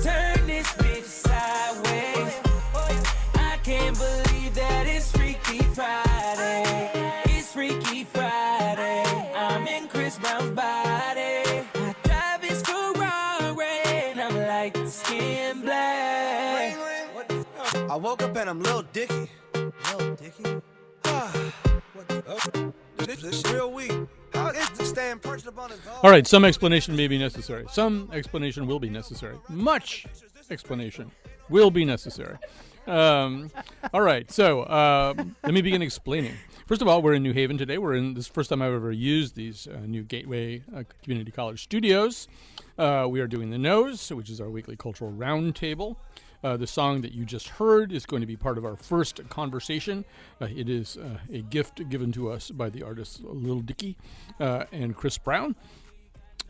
Turn this bitch sideways. I can't believe that it's Freaky Friday. It's Freaky Friday. I'm in Chris Brown's body. I drive his Ferrari and I'm like skin black. I woke up and I'm Lil Dicky. Lil Dicky? What the fuck? This is real weak. How is this staying perched up on his dog? All right, some explanation may be necessary. Some explanation will be necessary. Much explanation will be necessary. All right, so let me begin explaining. First of all, we're in New Haven today. This is the first time I've ever used these new Gateway Community College studios. We are doing The Nose, which is our weekly cultural roundtable. The song that you just heard is going to be part of our first conversation. It is a gift given to us by the artists Lil Dicky and Chris Brown.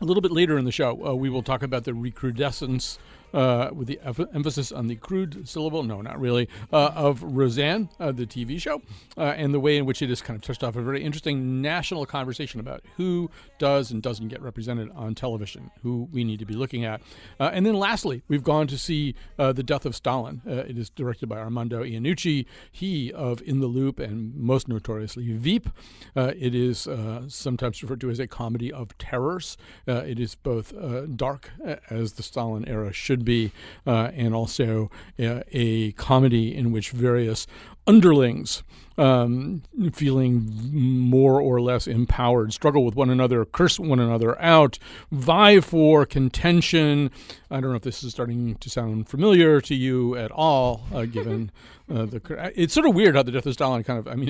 A little bit later in the show, we will talk about the recrudescence with the emphasis on the crude syllable, no, not really, of Roseanne, the TV show, and the way in which it has kind of touched off a very interesting national conversation about who does and doesn't get represented on television, who we need to be looking at. And then lastly, we've gone to see The Death of Stalin. It is directed by Armando Iannucci, he of In the Loop and most notoriously Veep. It is sometimes referred to as a comedy of terrors. It is both dark, as the Stalin era should be, and also a comedy in which various underlings, feeling more or less empowered, struggle with one another, curse one another out, vie for contention. I don't know if this is starting to sound familiar to you at all, given it's sort of weird how The Death of Stalin kind of, I mean,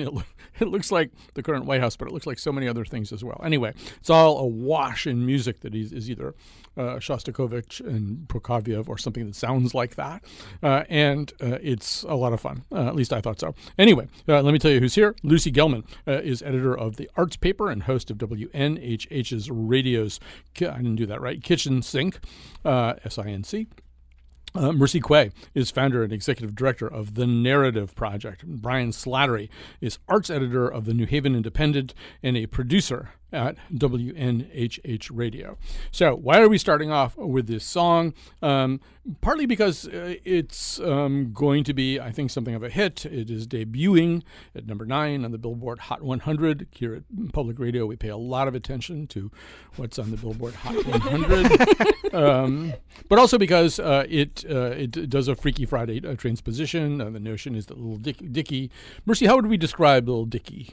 it looks like the current White House, but it looks like so many other things as well. Anyway, it's all awash in music that is either Shostakovich and Prokofiev or something that sounds like that. And it's a lot of fun. At least I thought so. Anyway, let me tell you who's here. Lucy Gelman is editor of The Arts Paper and host of WNHH's radio's, I didn't do that right, Kitchen Sink, SINC. Mercy Quay is founder and executive director of The Narrative Project. Brian Slattery is arts editor of the New Haven Independent and a producer at WNHH Radio. So why are we starting off with this song? Partly because it's going to be, I think, something of a hit. It is debuting at number 9 on the Billboard Hot 100. Here at Public Radio, we pay a lot of attention to what's on the Billboard Hot 100. But also because it does a Freaky Friday transposition. The notion is that Lil Dicky. Mercy, how would we describe Lil Dicky?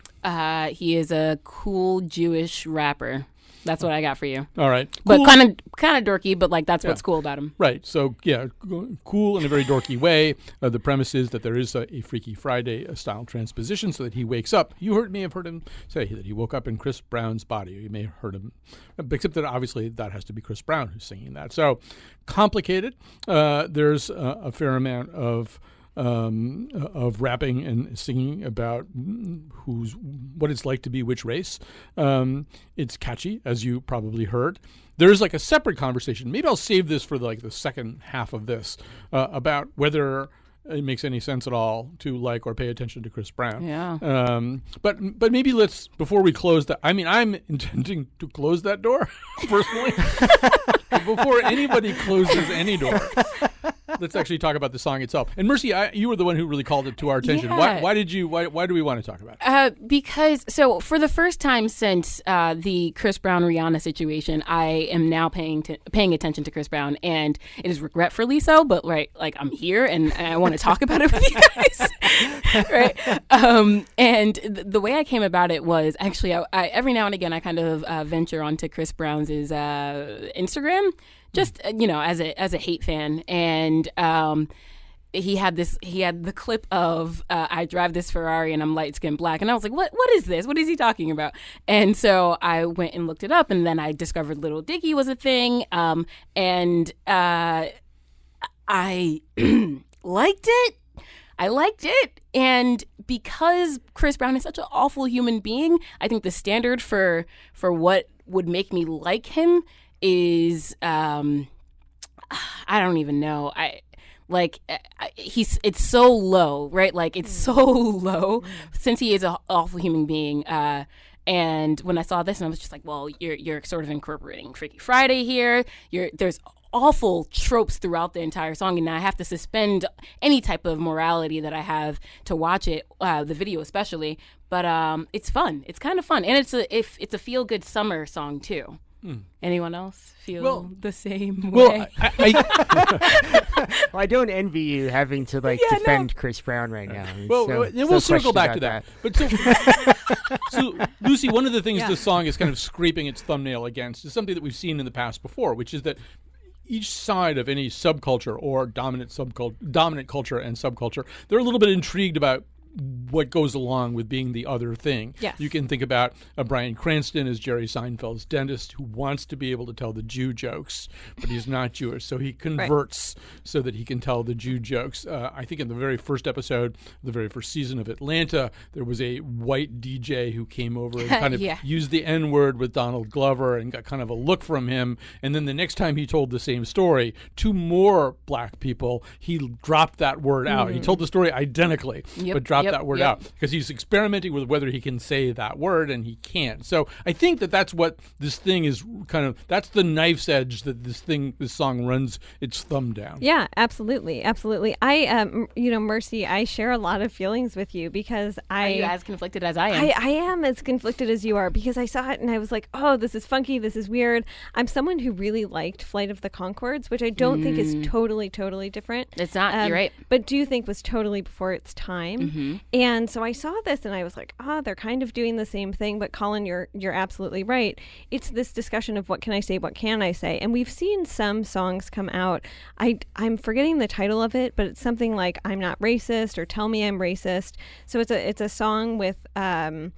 He is a cool Jewish rapper. That's what I got for you. All right. But Cool. kind of dorky, but like that's what's cool about him. Right. So, yeah, cool in a very dorky way. The premise is that there is a Freaky Friday style transposition so that he wakes up. You may have heard him say that he woke up in Chris Brown's body. You may have heard him, except that obviously that has to be Chris Brown who's singing that. So, complicated. There's a fair amount of rapping and singing about what it's like to be which race. It's catchy, as you probably heard. There's like a separate conversation. Maybe I'll save this for the second half of this about whether it makes any sense at all to like or pay attention to Chris Brown. Yeah. But maybe let's, before we close that, I mean, I'm intending to close that door personally. Before anybody closes any door, let's actually talk about the song itself. And Mercy, you were the one who really called it to our attention. Yeah. Why do we want to talk about it? Because for the first time since the Chris Brown Rihanna situation, I am now paying attention to Chris Brown, and it is regretfully so. But I'm here and I want to talk about it with you guys, right? And the way I came about it was actually I every now and again I kind of venture onto Chris Brown's Instagram. Just as a hate fan, and he had the clip of I drive this Ferrari and I'm light skinned black, and I was like, what is this? What is he talking about? And so I went and looked it up, and then I discovered Lil Dicky was a thing, and I liked it. I liked it, and because Chris Brown is such an awful human being, I think the standard for what would make me like him is I don't even know. It's so low, right? Like it's so low since he is an awful human being. And when I saw this, and I was just like, well, you're sort of incorporating Freaky Friday here. There's awful tropes throughout the entire song, and I have to suspend any type of morality that I have to watch it, the video especially. But it's fun. It's kind of fun, and it's a feel good summer song too. Anyone else feel the same way? Well, I don't envy you having to defend Chris Brown right now. We'll circle back to that. But so Lucy, one of the things this song is kind of scraping its thumbnail against is something that we've seen in the past before, which is that each side of any subculture or dominant culture and subculture, they're a little bit intrigued about what goes along with being the other thing. Yes. You can think about Bryan Cranston as Jerry Seinfeld's dentist who wants to be able to tell the Jew jokes, but he's not Jewish, so he converts so that he can tell the Jew jokes. I think in the very first episode, the very first season of Atlanta, there was a white DJ who came over and kind of used the N-word with Donald Glover and got kind of a look from him. And then the next time he told the same story, 2 more black people, he dropped that word out. He told the story identically, but dropped that word out because he's experimenting with whether he can say that word, and he can't. So I think that's what this thing is kind of, that's the knife's edge that this song runs its thumb down. Yeah, absolutely. I, Mercy, I share a lot of feelings with you because Are you as conflicted as I am? I am as conflicted as you are because I saw it and I was like, oh, this is funky, this is weird. I'm someone who really liked Flight of the Conchords, which I don't think is totally different. It's not, you're right. But do think was totally before its time. And so I saw this and I was like, they're kind of doing the same thing. But Colin, you're absolutely right. It's this discussion of what can I say, what can I say? And we've seen some songs come out. I'm forgetting the title of it, but it's something like I'm Not Racist or Tell Me I'm Racist. So it's a song with a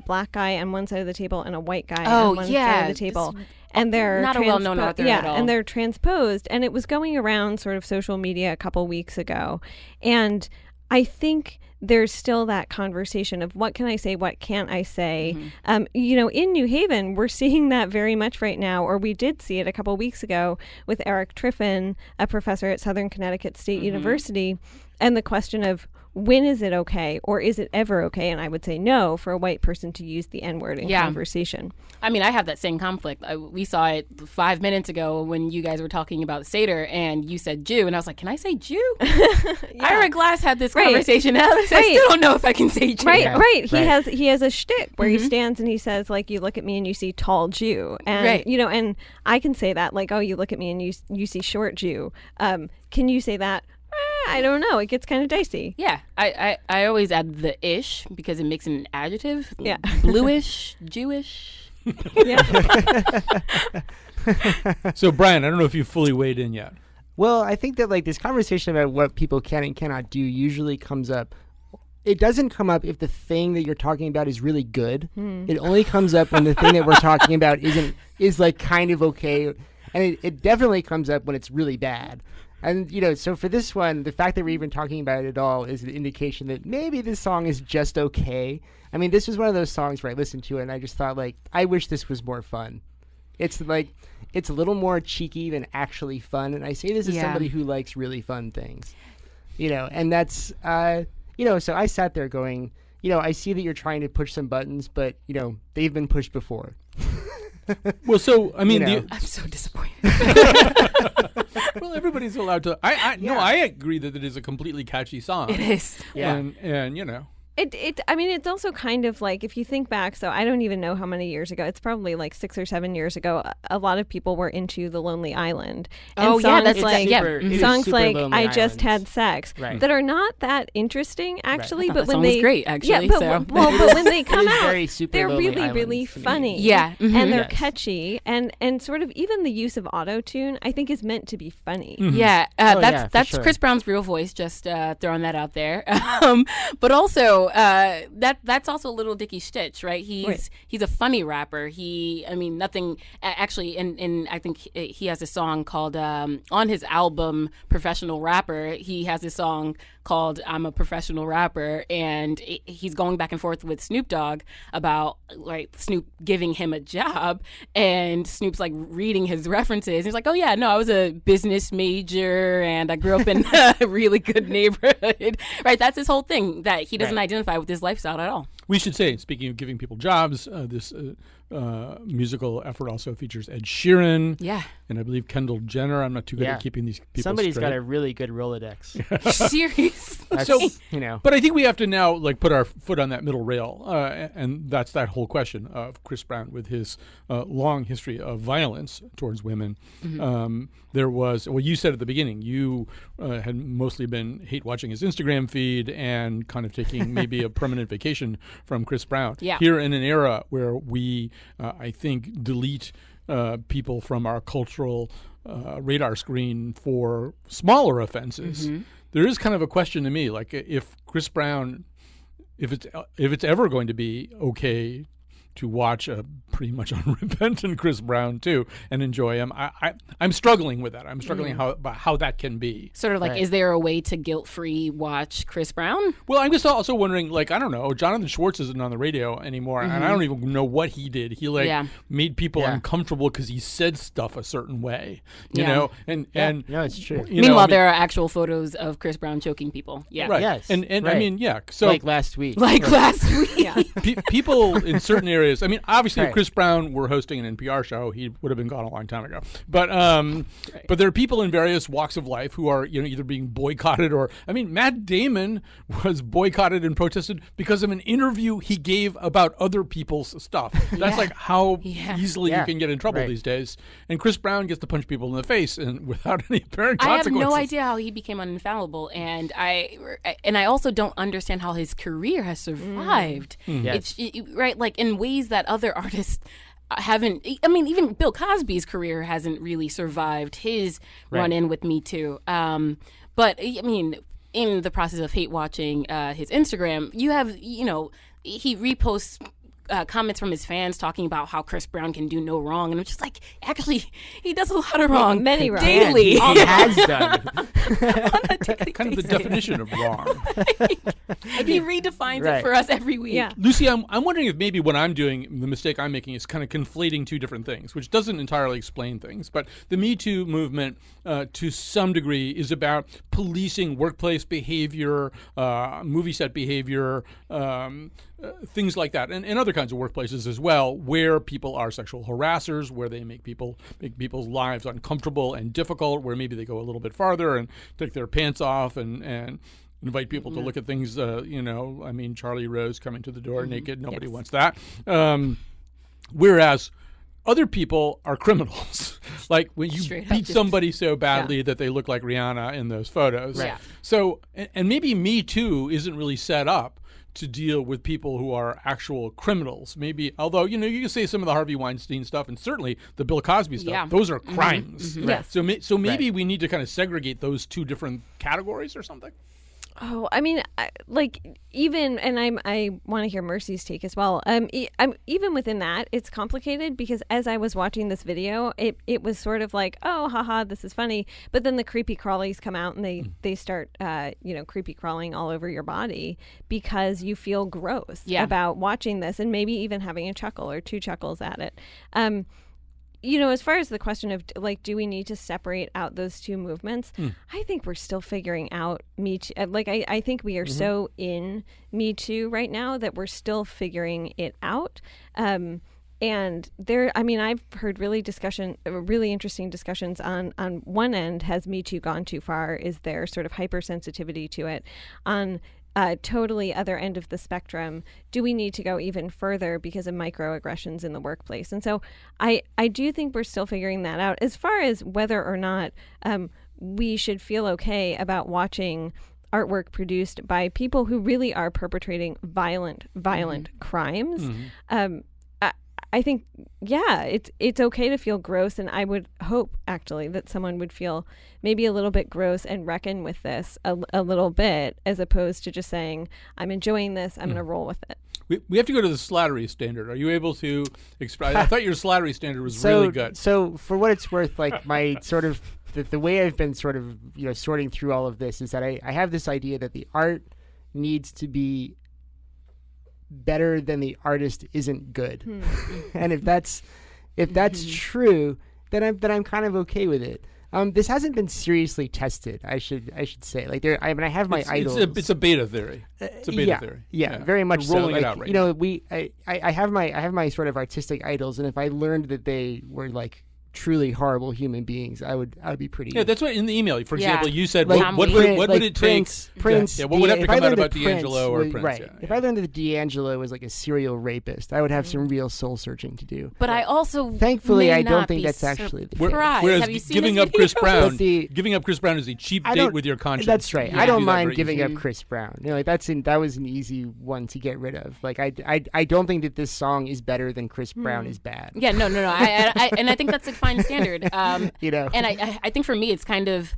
black guy on one side of the table and a white guy on one side of the table. And they're not a well-known author at all. And they're transposed. And it was going around sort of social media a couple weeks ago. And I think there's still that conversation of what can I say, what can't I say? In New Haven, we're seeing that very much right now, or we did see it a couple weeks ago with Eric Triffin, a professor at Southern Connecticut State University, and the question of when is it okay or is it ever okay? And I would say no for a white person to use the N-word in conversation. I mean, I have that same conflict. We saw it 5 minutes ago when you guys were talking about Seder and you said Jew. And I was like, can I say Jew? Ira Glass had this conversation. I still don't know if I can say Jew. Right. He has a shtick where he stands and he says, like, you look at me and you see tall Jew. And, and I can say that, like, oh, you look at me and you see short Jew. Can you say that? I don't know. It gets kind of dicey. Yeah. I always add the ish because it makes an adjective. Yeah. Bluish, Jewish. So, Brian, I don't know if you've fully weighed in yet. Well, I think that this conversation about what people can and cannot do usually comes up. It doesn't come up if the thing that you're talking about is really good. It only comes up when the thing that we're talking about is kind of okay. And it definitely comes up when it's really bad. And, so for this one, the fact that we're even talking about it at all is an indication that maybe this song is just okay. I mean, this was one of those songs where I listened to it and I just thought, I wish this was more fun. It's it's a little more cheeky than actually fun. And I say this as somebody who likes really fun things, and that's, so I sat there going, I see that you're trying to push some buttons, but, they've been pushed before. Well, so I mean, I'm so disappointed. Well, everybody's allowed to. I agree that it is a completely catchy song. It is. Yeah, and It's also kind of like, if you think back, so I don't even know how many years ago, it's probably 6 or 7 years ago, a lot of people were into The Lonely Island. And songs like I Just Had Sex, that are not that interesting, actually. But when they great, actually. But when they come out, they're really, really funny. Yeah. And they're catchy. And sort of even the use of auto-tune, I think, is meant to be funny. Yeah. That's sure. Chris Brown's real voice, just throwing that out there. But also, that's also Little Dicky Stitch, right? He's a funny rapper. Nothing actually. And I think he has a song called on his album Professional Rapper. He has a song called I'm a Professional Rapper, and he's going back and forth with Snoop Dogg about Snoop giving him a job, and Snoop's reading his references. He's like, oh yeah, no, I was a business major and I grew up in a really good neighborhood. Right? That's his whole thing, that he doesn't identify with his lifestyle at all. We should say, speaking of giving people jobs, this musical effort also features Ed Sheeran. Yeah. And I believe Kendall Jenner. I'm not too good Yeah. at keeping these people Somebody's straight. got a really good Rolodex. Serious. That's, So- you know. But I think we have to now put our foot on that middle rail, and that's that whole question of Chris Brown with his long history of violence towards women. There was, well, you said at the beginning, you had mostly been hate watching his Instagram feed and kind of taking maybe a permanent vacation from Chris Brown. Yeah. Here in an era where we, I think, delete people from our cultural radar screen for smaller offenses. There is kind of a question to me, like if Chris Brown, if it's ever going to be okay to watch a pretty much unrepentant Chris Brown too and enjoy him, I'm struggling with that. I'm struggling about how that can be. Sort of like, Right. is there a way to guilt-free watch Chris Brown? Well, I'm just also wondering, like, I don't know, Jonathan Schwartz isn't on the radio anymore, and I don't even know what he did. He Yeah. made people Yeah. uncomfortable because he said stuff a certain way, you Yeah. know, and No, it's true. you know, Meanwhile, I mean- there are actual photos of Chris Brown choking people. Yeah. right, Yes, and I right. mean, yeah, so Like last week. Like last week. Yeah. people in certain areas. I mean, obviously, if Right. Chris Brown were hosting an NPR show, he would have been gone a long time ago. But but there are people in various walks of life who are either being boycotted or, I mean, Matt Damon was boycotted and protested because of an interview he gave about other people's stuff. That's Yeah. like how Yeah. easily Yeah. you can get in trouble Right. these days. And Chris Brown gets to punch people in the face and without any apparent I have consequences. no idea how he became infallible, and I also don't understand how his career has survived. Yes. Right, like in ways that other artists haven't. I mean, even Bill Cosby's career hasn't really survived his run-in with Me Too. But I mean, in the process of hate watching his Instagram, you have he reposts comments from his fans talking about how Chris Brown can do no wrong, and I'm just like, actually, he does a lot of wrong, many wrongs. daily. He has done. Kind of the definition of wrong. He redefines Right. it for us every week. Yeah. Lucy, I'm wondering if maybe what I'm doing, the mistake I'm making, is kind of conflating two different things, which doesn't entirely explain things. But the Me Too movement, to some degree, is about policing workplace behavior, movie set behavior, things like that, and other kinds of workplaces as well, where people are sexual harassers, where they make people's lives uncomfortable and difficult, where maybe they go a little bit farther and take their pants off and invite people to look at things. I mean, Charlie Rose coming to the door naked. Nobody wants that. Whereas other people are criminals. Like when you Straight up beat just- somebody so badly that they look like Rihanna in those photos. Right. Yeah. So, and maybe Me Too isn't really set up to deal with people who are actual criminals. Maybe, although, you can say some of the Harvey Weinstein stuff and certainly the Bill Cosby stuff, Yeah. those are crimes. Yes. So maybe we need to kind of segregate those two different categories or something. Oh, I mean, even, and I want to hear Mercy's take as well. Even within that, it's complicated because as I was watching this video, it was sort of like, oh, haha, this is funny. But then the creepy crawlies come out and they start, creepy crawling all over your body because you feel gross about watching this and maybe even having a chuckle or two chuckles at it. As far as the question of do we need to separate out those two movements? I think we're still figuring out Me Too. I think we are so in Me Too right now that we're still figuring it out. And I've heard really interesting discussions on one end. Has Me Too gone too far? Is there sort of hypersensitivity to it? On totally other end of the spectrum, do we need to go even further because of microaggressions in the workplace? And so I do think we're still figuring that out. As far as whether or not we should feel okay about watching artwork produced by people who really are perpetrating violent crimes, I think, it's okay to feel gross, and I would hope actually that someone would feel maybe a little bit gross and reckon with this a little bit, as opposed to just saying, I'm enjoying this, I'm going to roll with it. We have to go to the Slattery standard. Are you able to explain? I thought your Slattery standard was really good. So for what it's worth, like my sort of the way I've been sort of sorting through all of this is that I have this idea that the art needs to be better than the artist isn't good. And if that's true, then I'm kind of okay with it. This hasn't been seriously tested. I should say. Like I have my idols. It's a beta theory. It's a beta theory. Yeah, very much We're rolling so. it Like, out right now. I have my sort of artistic idols, and if I learned that they were like truly horrible human beings, I would be pretty. Yeah, that's what in the email. For Yeah. example, you said Like what would it take? Prince. Yeah, what would have to if I come out learned about that D'Angelo or was- Prince? Right. Yeah, If yeah. I learned that D'Angelo was like a serial rapist, I would have some real soul searching to do. But I also Thankfully, may I don't not think be that's actually the surprised. Whereas Have you seen giving his up Chris videos? Brown, But the- giving up Chris Brown is a cheap I date don't- with your conscience. That's right. You I can don't do that mind very giving easily. up Chris Brown. You know, like that was an easy one to get rid of. Like I don't think that this song is better than Chris Brown is bad. Yeah, no. And I think that's a fine standard. You know. And I think for me, it's kind of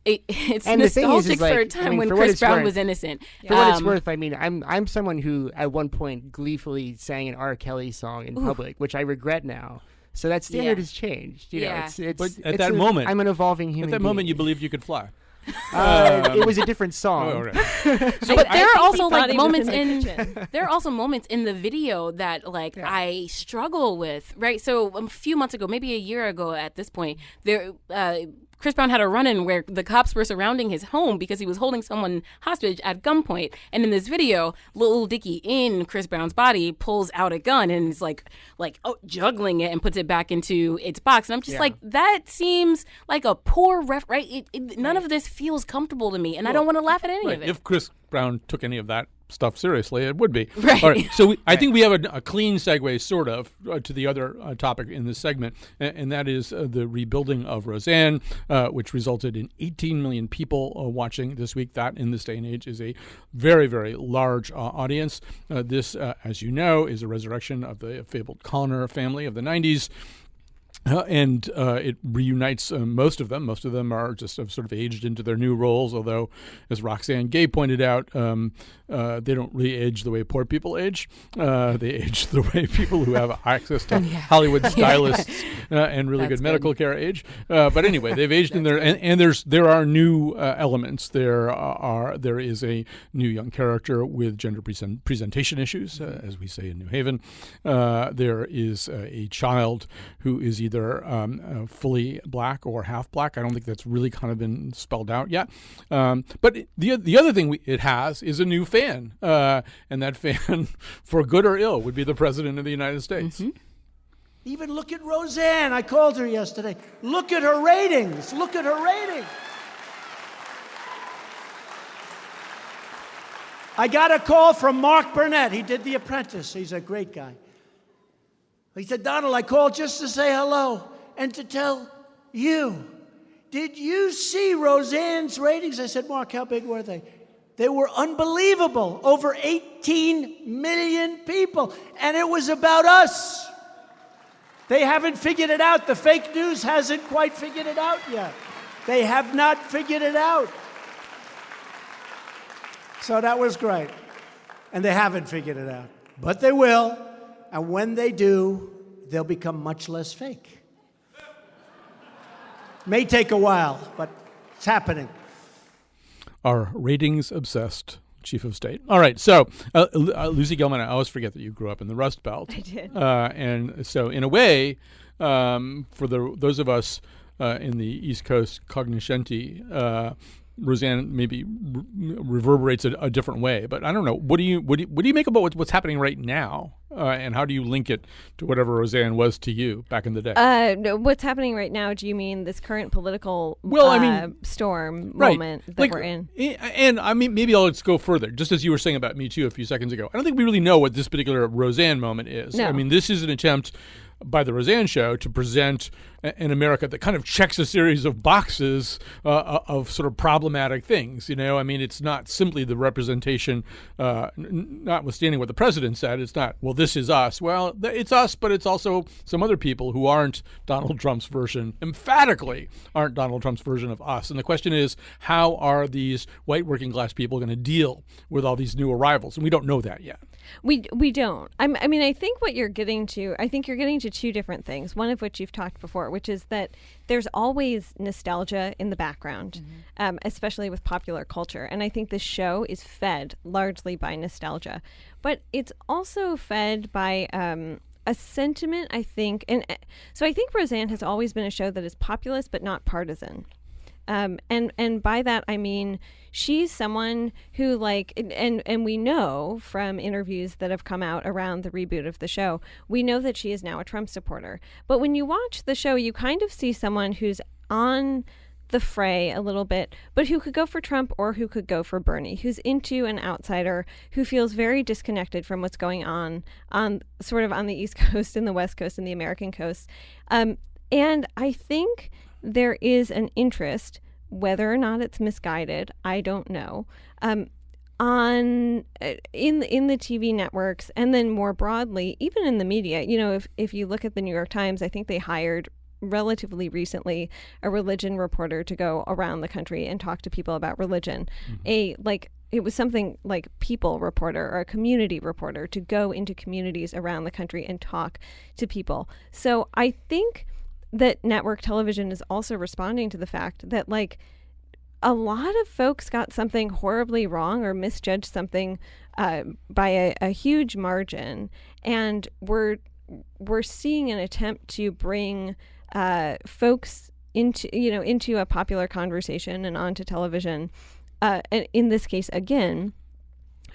it's And the thing is nostalgic like, for a time I mean, when for what Chris it's Brown worth- was innocent. For what it's worth, I mean, I'm someone who at one point gleefully sang an R. Kelly song in public, which I regret now. So that standard Yeah. has changed. You know, Yeah. it's But at it's that moment- I'm an evolving human. At that moment, you being. believed you could fly. It was a different song. Oh, okay. But there are also thought like he was moments in the kitchen. there are also moments in the video that like I struggle with, right? So a few months ago, maybe a year ago at this point, there Chris Brown had a run-in where the cops were surrounding his home because he was holding someone hostage at gunpoint. And in this video, Lil Dicky in Chris Brown's body pulls out a gun and is like juggling it and puts it back into its box. And I'm just like, that seems like a poor right? None of this feels comfortable to me, and I don't want to laugh at any Right. of it. If Chris Brown took any of that stuff seriously, it would be. Right. All right. So I think we have a clean segue, sort of, to the other topic in this segment, and that is the rebuilding of Roseanne, which resulted in 18 million people watching this week. That, in this day and age, is a very, very large audience. This, as you know, is a resurrection of the fabled Connor family of the 90s. And it reunites most of them. Most of them are just sort of aged into their new roles, although, as Roxane Gay pointed out, they don't really age the way poor people age. They age the way people who have access to Hollywood stylists and really good medical care age. But anyway, they've aged in there, and there are new elements. There is a new young character with gender presentation issues, as we say in New Haven. There is a child who is either fully black or half black. I don't think that's really kind of been spelled out yet. But the other thing it has is a new fan, and that fan, for good or ill, would be the President of the United States. Mm-hmm. Even look at Roseanne. I called her yesterday. Look at her ratings. Look at her ratings. I got a call from Mark Burnett. He did The Apprentice. He's a great guy. He said, Donald, I called just to say hello and to tell you. Did you see Roseanne's ratings? I said, Mark, how big were they? They were unbelievable. Over 18 million people. And it was about us. They haven't figured it out. The fake news hasn't quite figured it out yet. They have not figured it out. So that was great. And they haven't figured it out. But they will. And when they do, they'll become much less fake. May take a while, but it's happening. Our ratings-obsessed chief of state. All right, so Lucy Gilman, I always forget that you grew up in the Rust Belt. I did. And so in a way, for those of us in the East Coast cognoscenti, Roseanne maybe reverberates a different way, but I don't know. What do you make about what's happening right now, and how do you link it to whatever Roseanne was to you back in the day? No, what's happening right now? Do you mean this current political storm right. moment that Like, we're in? And I mean, maybe I'll just go further. Just as you were saying about Me Too a few seconds ago, I don't think we really know what this particular Roseanne moment is. No. I mean, this is an attempt by the Roseanne Show to present an America that kind of checks a series of boxes of sort of problematic things. You know, I mean, it's not simply the representation, notwithstanding what the president said. It's not, well, this is us. Well, it's us, but it's also some other people who aren't Donald Trump's version, emphatically aren't Donald Trump's version of us. And the question is, how are these white working class people going to deal with all these new arrivals? And we don't know that yet. We don't. I mean, I think what you're getting to, you're getting to two different things. One of which you've talked before, which is that there's always nostalgia in the background, especially with popular culture. And I think this show is fed largely by nostalgia, but it's also fed by a sentiment, I think, and so I think Roseanne has always been a show that is populist but not partisan. And by that I mean she's someone who and we know from interviews that have come out around the reboot of the show, we know that she is now a Trump supporter. But when you watch the show, you kind of see someone who's on the fray a little bit, but who could go for Trump or who could go for Bernie, who's into an outsider, who feels very disconnected from what's going on sort of on the East Coast and the West Coast and the American coast. And I think there is an interest, whether or not it's misguided, I don't know, in the TV networks, and then more broadly, even in the media. You know, if you look at the New York Times, I think they hired relatively recently a religion reporter to go around the country and talk to people about religion. It was something like People reporter or a community reporter to go into communities around the country and talk to people. So I think that network television is also responding to the fact that a lot of folks got something horribly wrong or misjudged something by a huge margin, and we're seeing an attempt to bring folks into a popular conversation and onto television, and in this case again,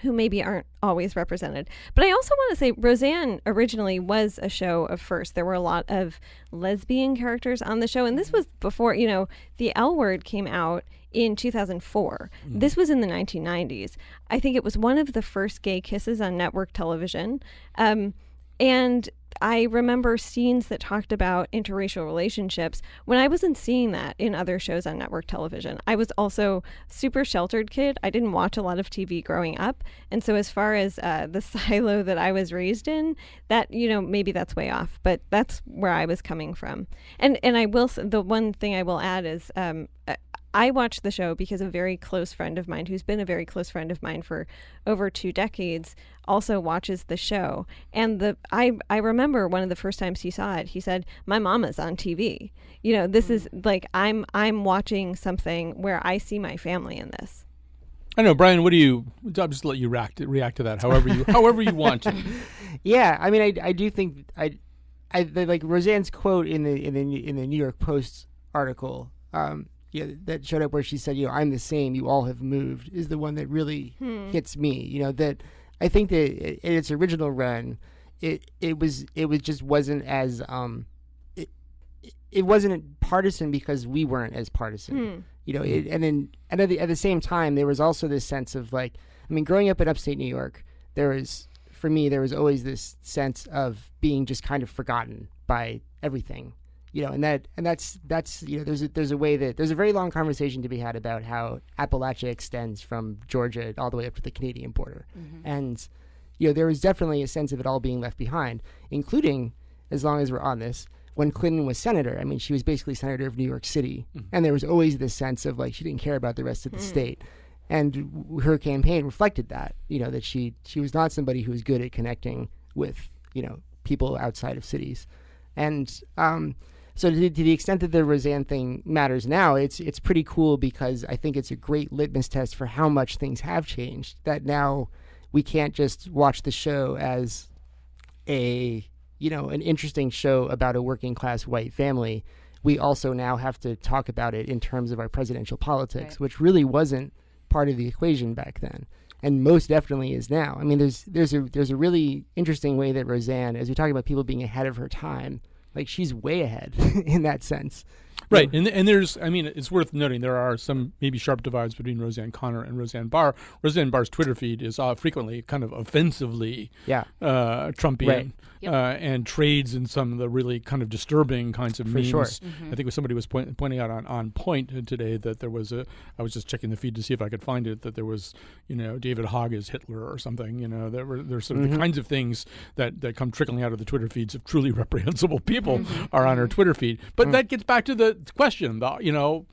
who maybe aren't always represented. But I also want to say Roseanne originally was a show of first. There were a lot of lesbian characters on the show, and this was before, the L Word came out in 2004. This was in the 1990s. I think it was one of the first gay kisses on network television. And I remember scenes that talked about interracial relationships when I wasn't seeing that in other shows on network television. I was also a super sheltered kid. I didn't watch a lot of TV growing up. And so as far as the silo that I was raised in, that, maybe that's way off, but that's where I was coming from. And I will, the one thing I will add is, I watched the show because a very close friend of mine, who's been a very close friend of mine for over 2 decades, also watches the show. And I remember one of the first times he saw it, he said, "My mama's on TV. This is I'm watching something where I see my family in this." I know, Brian. I'll just let you react to that however you want to. Yeah, I mean, I do think like Roseanne's quote in the New York Post article. That showed up where she said, "I'm the same. You all have moved," is the one that really hits me. That I think that in its original run, it just wasn't as it wasn't partisan because we weren't as partisan. And then at the same time, there was also this sense of growing up in upstate New York, there was always this sense of being just kind of forgotten by everything. That's there's a way that there's a very long conversation to be had about how Appalachia extends from Georgia all the way up to the Canadian border. And there was definitely a sense of it all being left behind, including, as long as we're on this, when Clinton was senator. I mean, she was basically senator of New York City, and there was always this sense of she didn't care about the rest of the state. And her campaign reflected that, that she was not somebody who was good at connecting with people outside of cities. And so to the extent that the Roseanne thing matters now, it's pretty cool, because I think it's a great litmus test for how much things have changed, that now we can't just watch the show as an interesting show about a working class white family. We also now have to talk about it in terms of our presidential politics, which really wasn't part of the equation back then, and most definitely is now. I mean, there's a really interesting way that Roseanne, as we talk about people being ahead of her time, she's way ahead in that sense. Right. And there's, it's worth noting, there are some maybe sharp divides between Roseanne Connor and Roseanne Barr. Roseanne Barr's Twitter feed is frequently kind of offensively Trumpian. Right. Yep. And trades in some of the really kind of disturbing kinds of memes. Sure. I think somebody was pointing out on Point today that there was I was just checking the feed to see if I could find it, that there was, David Hogg is Hitler or something. There's sort of the kinds of things that come trickling out of the Twitter feeds of truly reprehensible people are on her Twitter feed. But that gets back to the question, the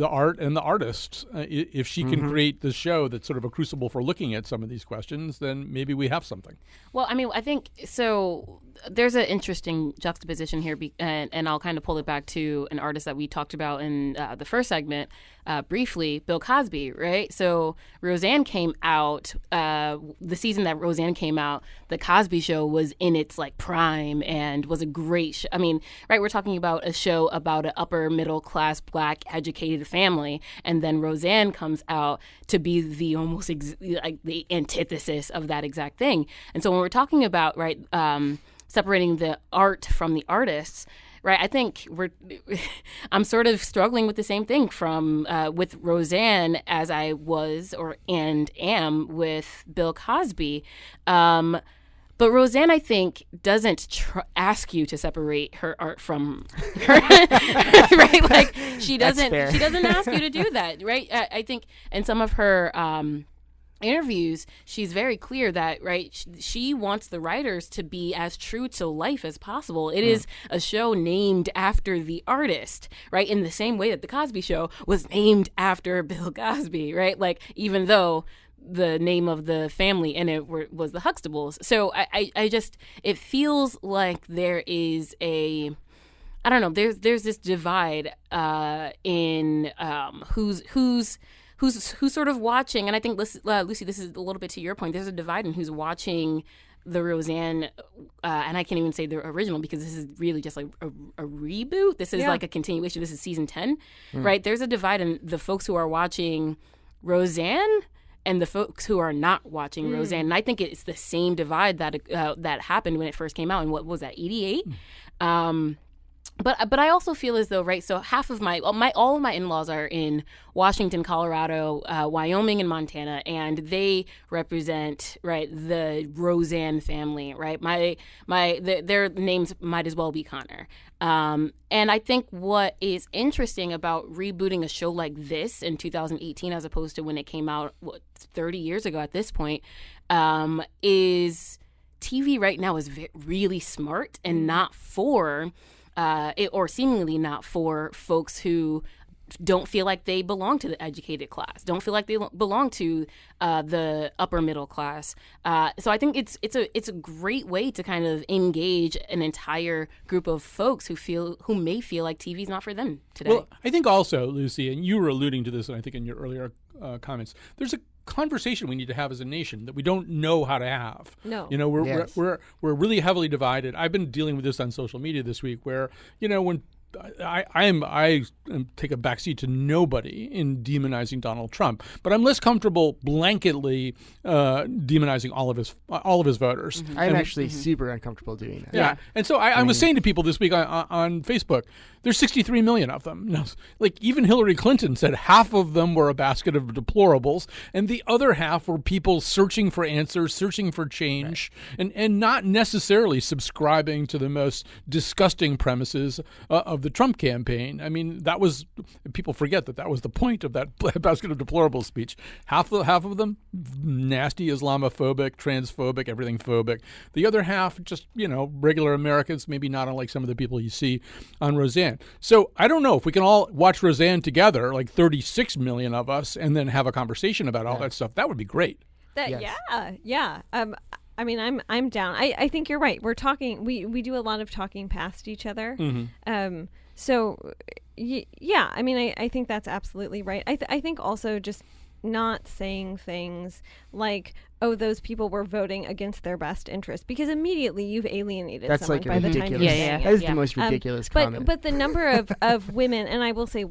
art and the artist. If she can create this show that's sort of a crucible for looking at some of these questions, then maybe we have something. Well, I think so. there's an interesting juxtaposition here, and I'll kind of pull it back to an artist that we talked about in the first segment briefly, Bill Cosby, right? So Roseanne came out, the season that Roseanne came out, the Cosby Show was in its like prime and was a great show. I mean, right, we're talking about a show about an upper middle class black educated family, and then Roseanne comes out to be the almost like the antithesis of that exact thing. And so when we're talking about, right, separating the art from the artists, right? I think I'm sort of struggling with the same thing with Roseanne as I was and am with Bill Cosby. But Roseanne, I think, doesn't ask you to separate her art from her, right? Like she doesn't ask you to do that, right? I think in some of her interviews, she's very clear that, right, she wants the writers to be as true to life as possible. It is a show named after the artist, right? In the same way that the Cosby Show was named after Bill Cosby, right? Like, even though the name of the family in it was the Huxtables. So I just, it feels like there is I don't know, there's this divide in who's sort of watching, and I think Lucy, this is a little bit to your point. There's a divide in who's watching the Roseanne, and I can't even say the original because this is really just like a reboot. This is like a continuation. This is season 10, right? There's a divide in the folks who are watching Roseanne and the folks who are not watching Roseanne. And I think it's the same divide that happened when it first came out. And what was that, 88? But I also feel as though, right, so half of all of my in-laws are in Washington, Colorado, Wyoming, and Montana, and they represent, right, the Roseanne family, right? Their names might as well be Connor. And I think what is interesting about rebooting a show like this in 2018 as opposed to when it came out 30 years ago at this point, is TV right now is really smart and not for or seemingly not for folks who don't feel like they belong to the educated class, don't feel like they belong to the upper middle class. So I think it's a great way to kind of engage an entire group of folks who may feel like TV's not for them today. Well, I think also, Lucy, and you were alluding to this, I think in your earlier comments, there's a conversation we need to have as a nation that we don't know how to have. No. You know, we're really heavily divided. I've been dealing with this on social media this week where, you know, when I take a backseat to nobody in demonizing Donald Trump, but I'm less comfortable blanketly demonizing all of his voters. Mm-hmm. I'm actually super uncomfortable doing that. Yeah. And so I was saying to people this week on Facebook, there's 63 million of them. Now, like even Hillary Clinton said half of them were a basket of deplorables, and the other half were people searching for answers, searching for change, and not necessarily subscribing to the most disgusting premises of the Trump campaign. I mean, people forget that was the point of that basket of deplorables speech. Half of them, nasty Islamophobic, transphobic, everything phobic. The other half, just, you know, regular Americans, maybe not unlike some of the people you see on Roseanne. So I don't know if we can all watch Roseanne together, like 36 million of us, and then have a conversation about all that stuff. That would be great. Yeah. I mean, I'm down. I think you're right. We're talking. We do a lot of talking past each other. Mm-hmm. So yeah. I mean, I think that's absolutely right. I think also just not saying things like, oh, those people were voting against their best interest, because immediately you've alienated someone like by the time you say it. That is the most ridiculous comment. But the number of women, and I will say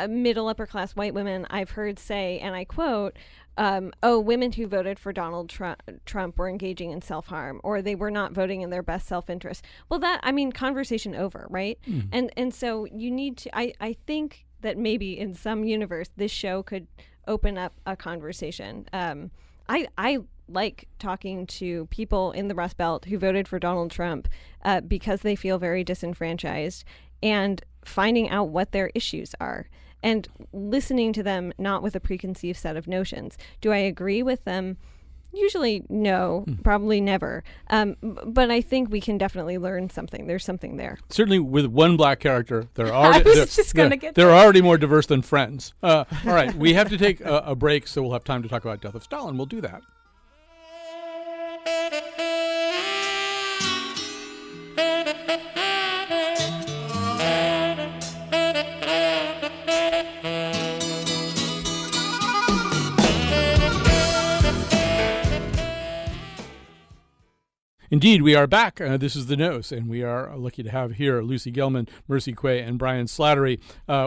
middle upper class white women, I've heard say, and I quote, women who voted for Donald Trump were engaging in self-harm, or they were not voting in their best self-interest. Well, conversation over, right? Mm. And so you need to, I think that maybe in some universe, this show could open up a conversation. I like talking to people in the Rust Belt who voted for Donald Trump because they feel very disenfranchised, and finding out what their issues are and listening to them, not with a preconceived set of notions. Do I agree with them? Usually no, probably never. But I think we can definitely learn something. There's something there. Certainly with one black character, they're already more diverse than Friends. All right, we have to take a break, so we'll have time to talk about Death of Stalin. We'll do that. Indeed, we are back. This is The Nose, and we are lucky to have here Lucy Gelman, Mercy Quay, and Brian Slattery.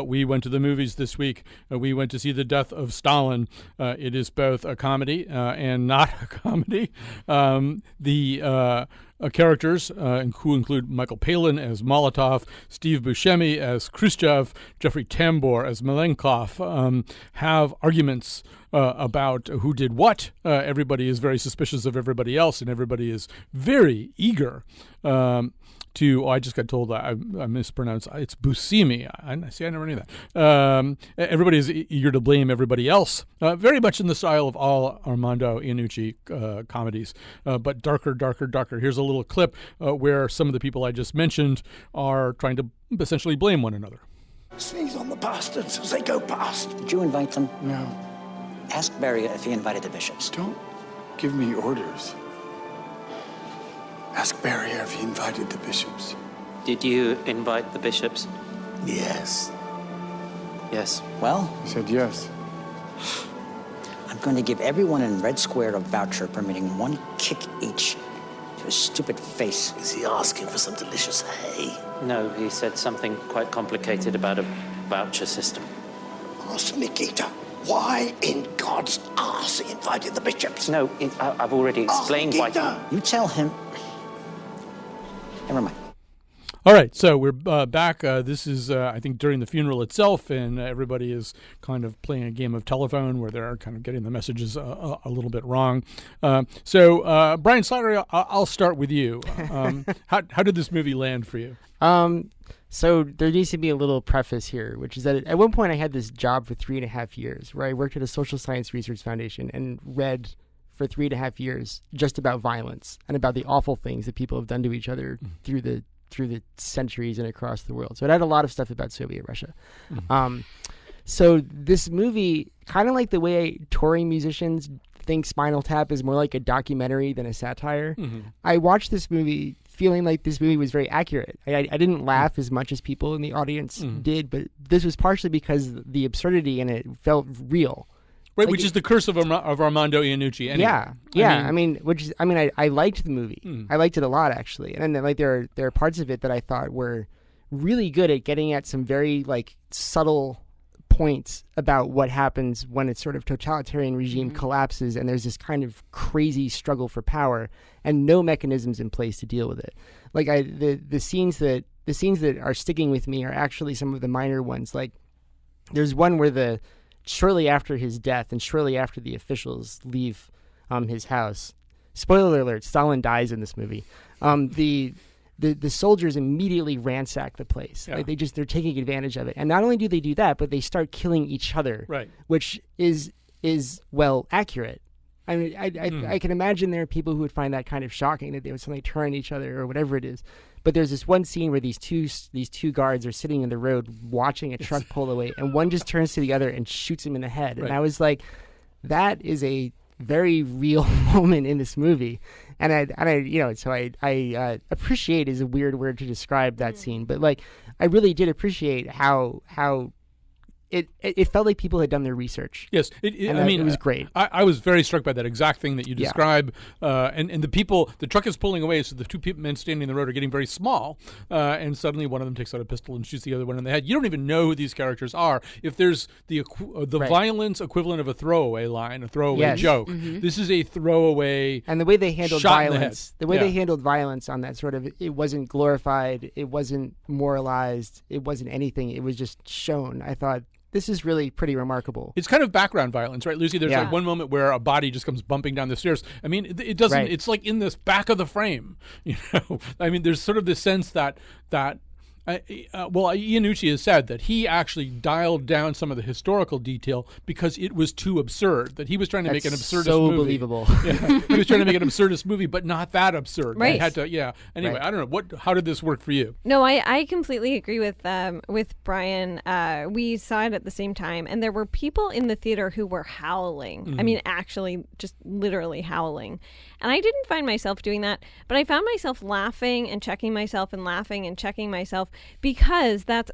We went to the movies this week. We went to see The Death of Stalin. It is both a comedy and not a comedy. The characters who include Michael Palin as Molotov, Steve Buscemi as Khrushchev, Jeffrey Tambor as Malenkov, have arguments about who did what. Everybody is very suspicious of everybody else, and everybody is very eager I just got told I mispronounced. It's Buscemi. I never knew that. Everybody is eager to blame everybody else. Very much in the style of all Armando Iannucci comedies, but darker, darker, darker. Here's a little clip where some of the people I just mentioned are trying to essentially blame one another. Sneeze on the bastards as they go past. Did you invite them? No, Ask Barry if he invited the bishops. don't give me orders. Ask Barrier if he invited the bishops. Did you invite the bishops? Yes. Yes. Well, He said yes. I'm going to give everyone in Red Square a voucher permitting 1 kick each to his stupid face. Is he asking for some delicious hay? No, he said something quite complicated about a voucher system. Ask Nikita why in God's arse he invited the bishops. No, I've already explained why. Nikita. You tell him. Never mind. All right, so we're back. This is, I think, during the funeral itself, and everybody is kind of playing a game of telephone where they're kind of getting the messages a little bit wrong. So, Brian Slattery, I'll start with you. How did this movie land for you? So there needs to be a little preface here, which is that at one point I had this job for 3.5 years where I worked at a social science research foundation and read for 3.5 years just about violence and about the awful things that people have done to each other through the centuries and across the world. So it had a lot of stuff about Soviet Russia. So this movie, kind of like the way touring musicians think Spinal Tap is more like a documentary than a satire, I watched this movie feeling like this movie was very accurate. I didn't laugh as much as people in the audience did, but this was partially because the absurdity in it felt real. Right, Like which is the curse of Armando Iannucci. Anyway. Yeah. I liked the movie. I liked it a lot, actually. And then, like, there are parts of it that I thought were really good at getting at some very subtle points about what happens when a sort of totalitarian regime collapses and there's this kind of crazy struggle for power and no mechanisms in place to deal with it. Like the scenes that are sticking with me are actually some of the minor ones. Like there's one where shortly after his death and shortly after the officials leave his house, spoiler alert, Stalin dies in this movie. The soldiers immediately ransack the place. Yeah. Like they're taking advantage of it. And not only do they do that, but they start killing each other. Right. Which is well accurate. I mean, I can imagine there are people who would find that kind of shocking that they would suddenly turn on each other or whatever it is. But there's this one scene where these two guards are sitting in the road watching a truck pull away, and one just turns to the other and shoots him in the head. Right. And I was like, that is a very real moment in this movie. And I appreciate is a weird word to describe that scene, but like I really did appreciate how it felt like people had done their research. Yes, it was great. I was very struck by that exact thing that you describe. And the truck is pulling away, so the two men standing in the road are getting very small. And suddenly one of them takes out a pistol and shoots the other one in the head. You don't even know who these characters are. If there's the Right. violence equivalent of a throwaway line, a throwaway joke, this is a throwaway. And the way they handled shot in the violence, head. they handled violence on that sort of, it wasn't glorified, it wasn't moralized, it wasn't anything. It was just shown. I thought, this is really pretty remarkable. It's kind of background violence, right, Lucy? There's like one moment where a body just comes bumping down the stairs. I mean, it doesn't. Right. It's like in this back of the frame, you know. I mean, there's sort of this sense that Iannucci has said that he actually dialed down some of the historical detail because it was too absurd. That he was trying to make an absurdist so movie. believable. Yeah, he was trying to make an absurdist movie, but not that absurd. Right. They had to. Yeah. Anyway, Right. I don't know how did this work for you? No, I completely agree with Brian. We saw it at the same time, and there were people in the theater who were howling. I mean, actually, just literally howling. And I didn't find myself doing that, but I found myself laughing and checking myself and laughing and checking myself because that's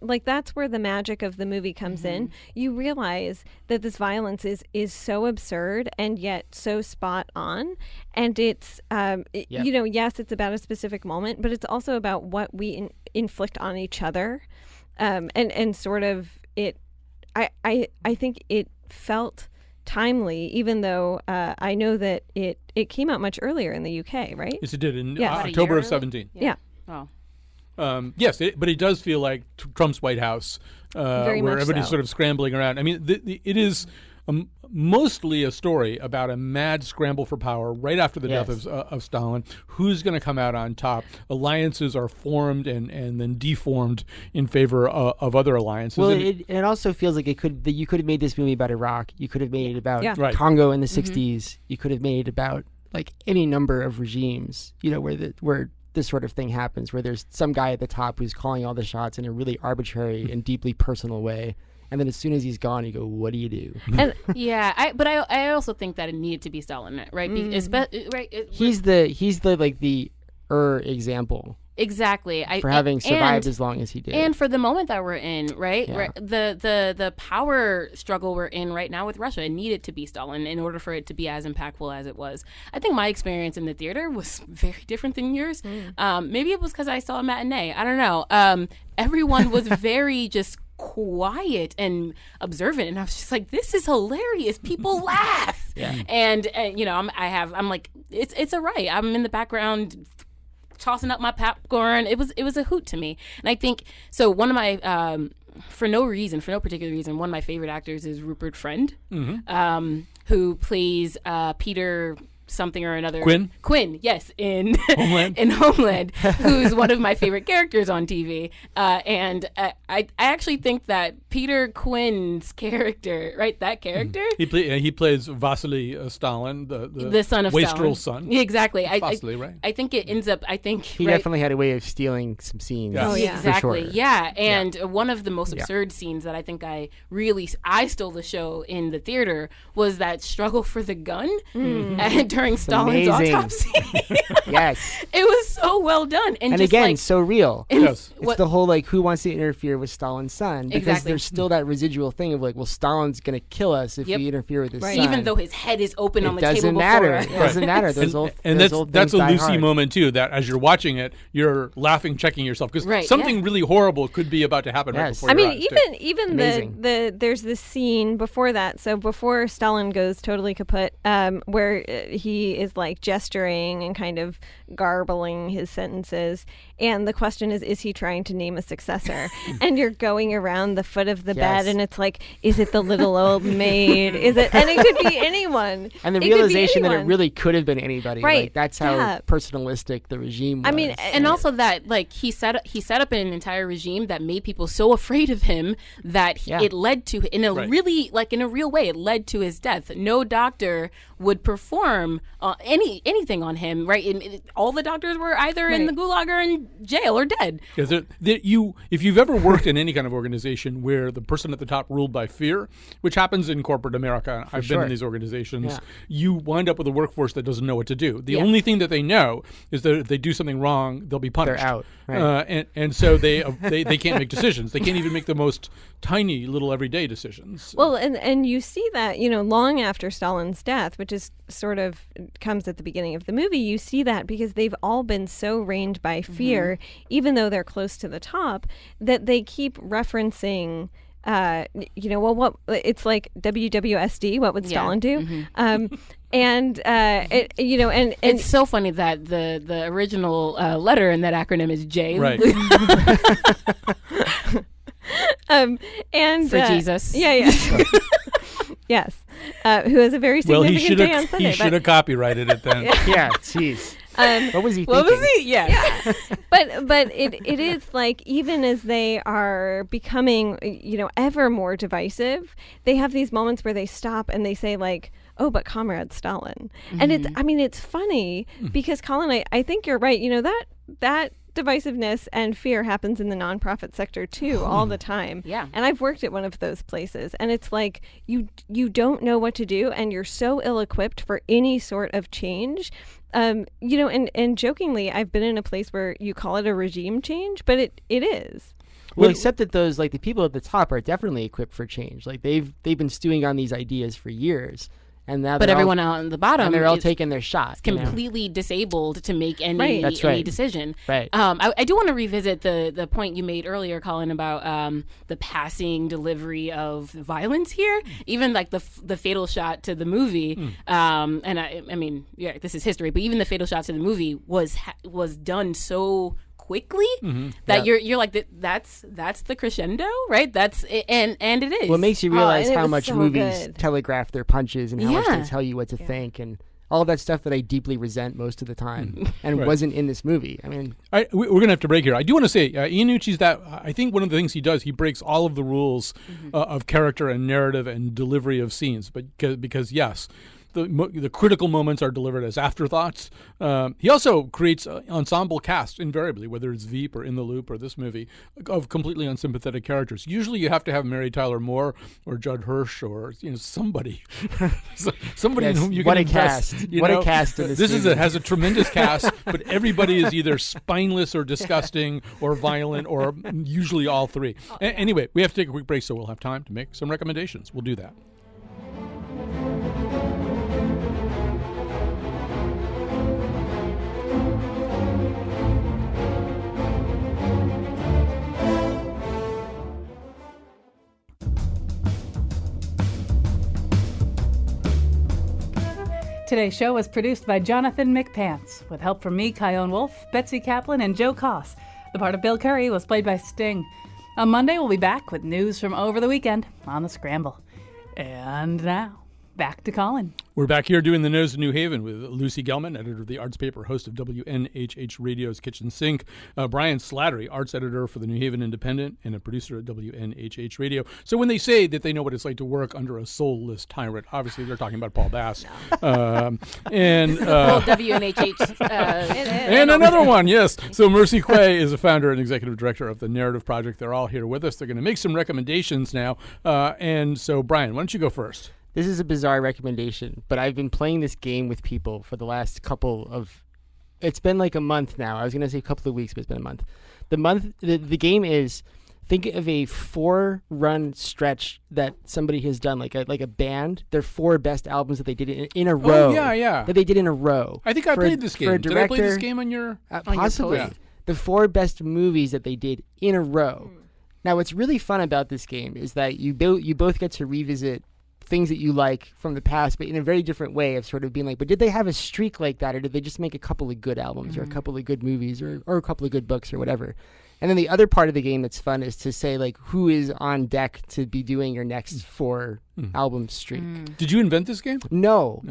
where the magic of the movie comes in. You realize that this violence is so absurd and yet so spot on, and it's yes, it's about a specific moment, but it's also about what we inflict on each other, and sort of it. I think it felt timely, even though I know that it came out much earlier in the UK, right? Yes, it did in Yes. October of 17. Yeah. Oh. Yes, but it does feel like Trump's White House, Very where much everybody's so. sort of scrambling around. I mean, it is mostly a story about a mad scramble for power right after the death of Stalin. Who's going to come out on top? Alliances are formed and then deformed in favor of other alliances. Well, And it also feels like you could have made this movie about Iraq. You could have made it about Yeah. Right. Congo in the 60s. You could have made it about like any number of regimes, where this sort of thing happens, where there's some guy at the top who's calling all the shots in a really arbitrary and deeply personal way. And then as soon as he's gone, you go, what do you do? And Yeah, I also think that it needed to be Stalin, right? He's the like the example Exactly. for having survived as long as he did. And for the moment that we're in, right? Yeah. Right, the power struggle we're in right now with Russia, it needed to be Stalin in order for it to be as impactful as it was. I think my experience in the theater was very different than yours. Maybe it was because I saw a matinee. I don't know. Everyone was very just quiet and observant, and I was just like, this is hilarious. People laugh. Yeah. And I'm like, it's all right. I'm in the background tossing up my popcorn. It was a hoot to me. And I think so. One of my for no particular reason, one of my favorite actors is Rupert Friend, who plays Peter something or another. Quinn, yes, in Homeland. in Homeland, who's one of my favorite characters on TV. And I actually think that Peter Quinn's character, right, that character, he plays Vasily Stalin, the son of wastrel Stalin. son. Yeah, exactly. Vasily, right? I think it ends up. he right, definitely had a way of stealing some scenes. Yeah. Oh, yeah. for Exactly. sure. Yeah. And one of the most absurd scenes that I think I stole the show in the theater was that struggle for the gun during Stalin's amazing. autopsy. Yes. It was so well done. And just again, like, so real. Yes. It's the whole like who wants to interfere with Stalin's son, because Exactly. there's still that residual thing of like, well, Stalin's gonna kill us if Yep. we interfere with his son. even though his head is open on it the table doesn't before matter. us. It doesn't matter. Those old And those old that's a things die Lucy hard. moment too. That as you're watching it, you're laughing, checking yourself because Right, something yeah. really horrible could be about to happen right Yes. before I your mean, eyes, too. even Amazing. there's this scene before that. So before Stalin goes totally kaput, where he is like gesturing and kind of garbling his sentences, and the question is he trying to name a successor? And you're going around the foot of the Yes. bed, and it's like, is it the little old maid? Is it? And it could be anyone. And the It could be realization that it anyone. really could have been anybody. Right. Like, that's how Yeah. personalistic the regime was. I mean, And also that like he set up an entire regime that made people so afraid of him that Yeah. it led to in a Right. really like in a real way it led to his death. No doctor would perform anything on him, right? All the doctors were either in the gulag or in jail or dead. Because if you've ever worked in any kind of organization where the person at the top ruled by fear, which happens in corporate America, I've been sure. in these organizations, Yeah. you wind up with a workforce that doesn't know what to do. The Yeah. only thing that they know is that if they do something wrong, they'll be punished. out, right. And so they can't make decisions. They can't even make the most tiny little everyday decisions. Well, and you see that, long after Stalin's death, which is sort of comes at the beginning of the movie, you see that because they've all been so reigned by fear, even though they're close to the top, that they keep referencing what it's like WWSD, what would Yeah. Stalin do? And and It's so funny that the original letter in that acronym is J. Right. and For Jesus. Yeah. Yes. Who has a very Well, significant day on Sunday. he should have copyrighted it then. yeah, jeez. What was he What thinking? was he? Yeah. but it is like, even as they are becoming ever more divisive, they have these moments where they stop and they say like, oh, but Comrade Stalin. And it's funny because Colin, I think you're right. That divisiveness and fear happens in the nonprofit sector too, all the time. Yeah. And I've worked at one of those places, and it's like you don't know what to do, and you're so ill-equipped for any sort of change. And jokingly, I've been in a place where you call it a regime change, but it is. Well, except that those, like, the people at the top are definitely equipped for change. Like, they've been stewing on these ideas for years, and now But everyone on the bottom, and they're all taking their shot. completely disabled to make any, Right. That's any right. decision. Right. I do want to revisit the point you made earlier, Colin, about the passing delivery of violence here. Even like the fatal shot to the movie, and I mean, yeah, this is history, but even the fatal shot to the movie was done so quickly that you're like that's the crescendo, right? That's it, and it is. Well, it makes you realize and it how was much so movies good. telegraph their punches and how much they Yeah. tell you what to think and all of that stuff that I deeply resent most of the time and Right. wasn't in this movie. I mean, We're going to have to break here. I do want to say, Iannucci's I think one of the things he does, he breaks all of the rules of character and narrative and delivery of scenes. But because yes, the critical moments are delivered as afterthoughts. He also creates an ensemble cast invariably, whether it's Veep or In the Loop or this movie, of completely unsympathetic characters. Usually, you have to have Mary Tyler Moore or Judd Hirsch or somebody, somebody in Yes, whom you what can a invest. cast. you What a know? cast in this This movie. has a tremendous cast, but everybody is either spineless or disgusting or violent or usually all three. Anyway, we have to take a quick break, so we'll have time to make some recommendations. We'll do that. Today's show was produced by Jonathan McPants, with help from me, Kyone Wolf, Betsy Kaplan, and Joe Koss. The part of Bill Curry was played by Sting. On Monday, we'll be back with news from over the weekend on The Scramble. And now, back to Colin. We're back here doing the Nose of New Haven with Lucy Gelman, editor of the Arts Paper, host of WNHH Radio's Kitchen Sink, Brian Slattery, arts editor for the New Haven Independent and a producer at WNHH Radio. So when they say that they know what it's like to work under a soulless tyrant, obviously they're talking about Paul Bass. And Full WNHH. and another one, yes. So Mercy Quay is a founder and executive director of the Narrative Project. They're all here with us. They're going to make some recommendations now. And so, Brian, why don't you go first? this is a bizarre recommendation, but I've been playing this game with people for the last couple of, it's been like a month now. I was going to say a couple of weeks, but it's been a month. The game is, think of a 4-run stretch that somebody has done, like a band. Their 4 best albums that they did in a row. Oh, yeah. That they did in a row. I think I played this game. Did I play this game on your... Possibly. Yeah. The 4 best movies that they did in a row. Now, what's really fun about this game is that you both get to revisit things that you like from the past, but in a very different way of sort of being like, but did they have a streak like that, or did they just make a couple of good albums or a couple of good movies or a couple of good books or whatever? And then the other part of the game that's fun is to say, like, who is on deck to be doing your next 4 album streak. Did you invent this game? No.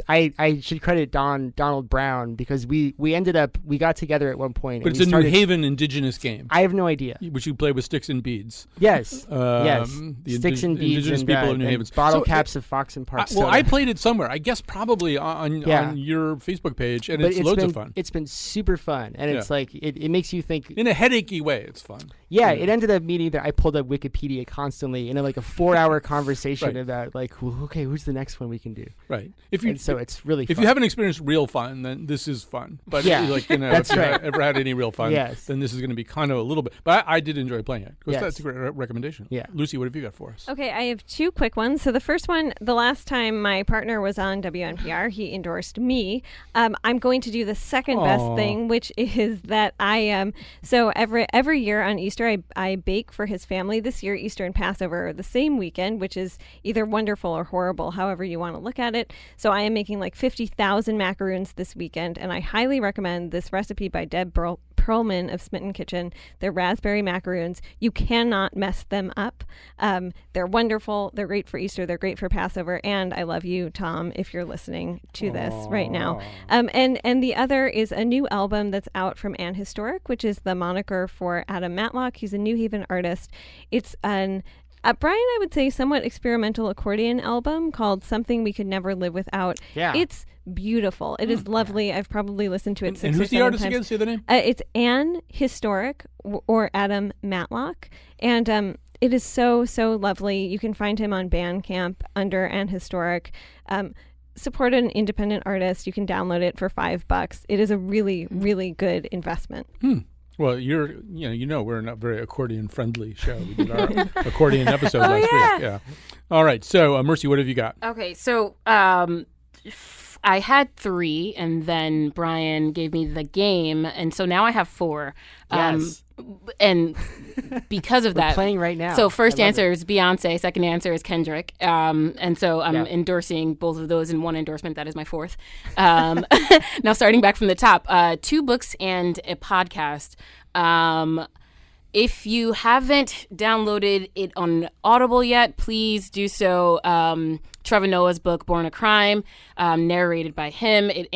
I should credit Donald Brown, because we got together at one point. But and it's we a New Haven indigenous game. I have no idea. Which you play with sticks and beads. Yes. Yes. The sticks and beads indigenous and people of New Haven. bottle So, caps of Fox and Park well, soda. I played it somewhere. I guess probably on your Facebook page, and But it's loads of fun. It's been super fun, and it's like it makes you think in a headachy way. It's fun. Yeah, it ended up meaning that I pulled up Wikipedia constantly in like a 4-hour conversation about like, okay, who's the next one we can do? Right. So it's really fun. If you haven't experienced real fun, then this is fun. But that's if you right. ever had any real fun, Yes. then this is going to be kind of a little bit. But I did enjoy playing it. Yes. That's a great recommendation. Yeah. Lucy, what have you got for us? Okay, I have 2 quick ones. So the first one, the last time my partner was on WNPR, he endorsed me. I'm going to do the second best thing, which is that I so every year on Easter I bake for his family. This year Easter and Passover are the same weekend, which is either wonderful or horrible, however you want to look at it. So I am making like 50,000 macaroons this weekend, and I highly recommend this recipe by Deb Perlman of Smitten Kitchen. They're raspberry macaroons. You cannot mess them up. They're wonderful. They're great for Easter. They're great for Passover. And I love you, Tom, if you're listening to this right now. And the other is a new album that's out from Ann Historic, which is the moniker for Adam Matlock. He's a New Haven artist. It's an Brian, I would say somewhat experimental accordion album called Something We Could Never Live Without. Yeah. It's beautiful. It is lovely. I've probably listened to it And who's the artist again? Say the name. It's Anne Historic or Adam Matlock. And it is so, so lovely. You can find him on Bandcamp under Anne Historic. Support an independent artist. You can download it for $5. It is a really, really good investment. Well, we're not very accordion friendly show. We did our accordion episode last week. Yeah. All right. So, Mercy, what have you got? Okay, so I had 3, and then Brian gave me the game, and so now I have 4. Yes. And because of that, playing right now. So first I love answer is Beyonce, second answer is Kendrick, and so I'm endorsing both of those in one endorsement. That is my 4th. Now starting back from the top, 2 books and a podcast. If you haven't downloaded it on Audible yet, please do so. Trevor Noah's book, Born a Crime, narrated by him. It's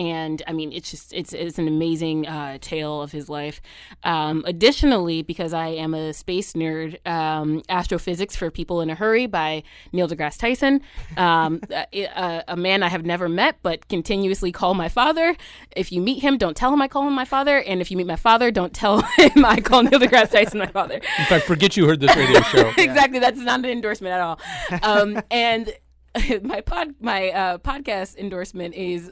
an amazing tale of his life. Additionally, because I am a space nerd, Astrophysics for People in a Hurry by Neil deGrasse Tyson, a man I have never met but continuously call my father. If you meet him, don't tell him I call him my father. And if you meet my father, don't tell him I call Neil deGrasse Tyson my father. In fact, forget you heard this radio show. Exactly. That's not an endorsement at all. And my podcast endorsement is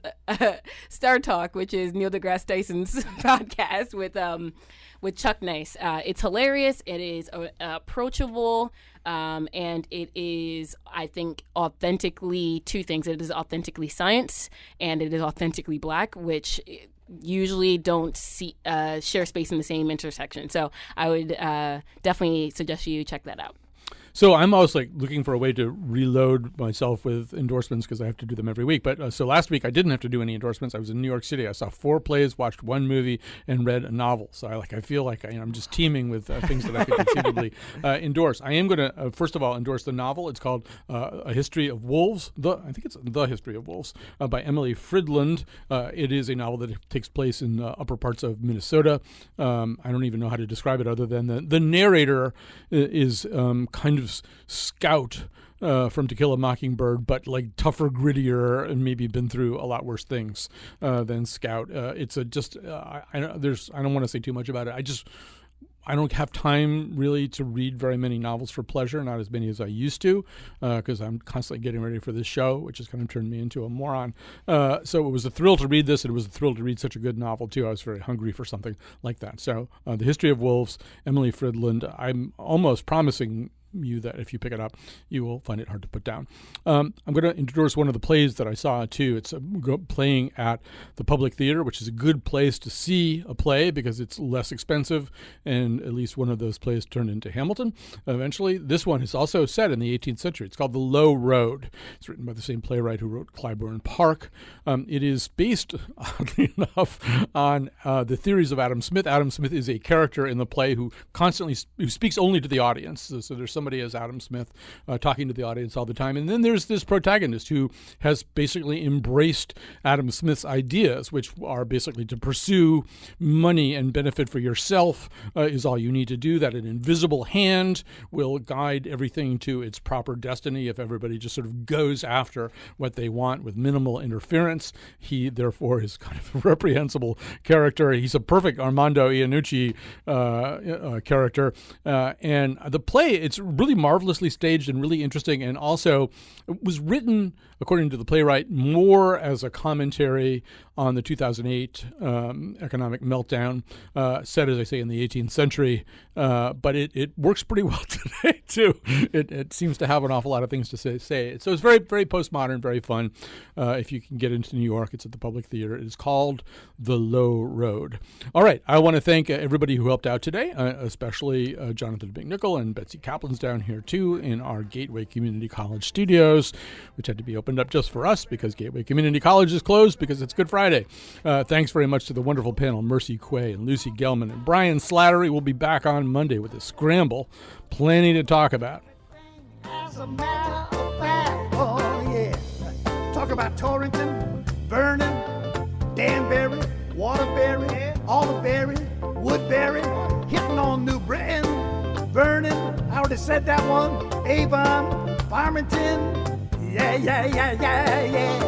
Star Talk, which is Neil deGrasse Tyson's podcast with Chuck Nice. It's hilarious. It is approachable, and it is, I think, authentically 2 things. It is authentically science, and it is authentically Black, which usually don't share space in the same intersection. So I would definitely suggest you check that out. So I'm always looking for a way to reload myself with endorsements because I have to do them every week. But so last week I didn't have to do any endorsements. I was in New York City. I saw 4 plays, watched 1 movie, and read a novel. So I feel like I'm just teeming with things that I could conceivably endorse. I am going to first of all endorse the novel. It's called A History of Wolves. I think it's The History of Wolves by Emily Fridland. It is a novel that takes place in upper parts of Minnesota. I don't even know how to describe it other than the narrator is kind of Scout from To Kill a Mockingbird, but tougher, grittier, and maybe been through a lot worse things than Scout. It's I don't want to say too much about it. I don't have time really to read very many novels for pleasure, not as many as I used to, because I'm constantly getting ready for this show, which has kind of turned me into a moron. So it was a thrill to read this. It was a thrill to read such a good novel, too. I was very hungry for something like that. So The History of Wolves, Emily Fridland, I'm almost promising you that if you pick it up, you will find it hard to put down. I'm going to endorse one of the plays that I saw too. It's playing at the Public Theater, which is a good place to see a play because it's less expensive, and at least one of those plays turned into Hamilton eventually. This one is also set in the 18th century. It's called The Low Road. It's written by the same playwright who wrote Clybourne Park. It is based, oddly enough, on the theories of Adam Smith. Adam Smith is a character in the play who speaks only to the audience. So there's somebody as Adam Smith talking to the audience all the time. And then there's this protagonist who has basically embraced Adam Smith's ideas, which are basically to pursue money and benefit for yourself is all you need to do, that an invisible hand will guide everything to its proper destiny if everybody just sort of goes after what they want with minimal interference. He, therefore, is kind of a reprehensible character. He's a perfect Armando Iannucci character. And the play, it's really marvelously staged and really interesting, and also it was written, according to the playwright, more as a commentary on the 2008 economic meltdown, set, as I say, in the 18th century. But it works pretty well today, too. It seems to have an awful lot of things to say. So it's very, very postmodern, very fun. If you can get into New York, it's at the Public Theater. It is called The Low Road. All right. I want to thank everybody who helped out today, especially Jonathan McNichol and Betsy Kaplan's down here, too, in our Gateway Community College studios, which had to be opened up just for us because Gateway Community College is closed because it's Good Friday. Thanks very much to the wonderful panel, Mercy Quay and Lucy Gelman and Brian Slattery. We'll be back on Monday with a scramble. Plenty to talk about. As a matter of fact, oh yeah. Talk about Torrington, Vernon, Danbury, Waterbury, Alderberry, Woodbury, hitting on New Britain, Vernon, out Somebody said that one. Avon, Farmington. Yeah, yeah, yeah, yeah, yeah.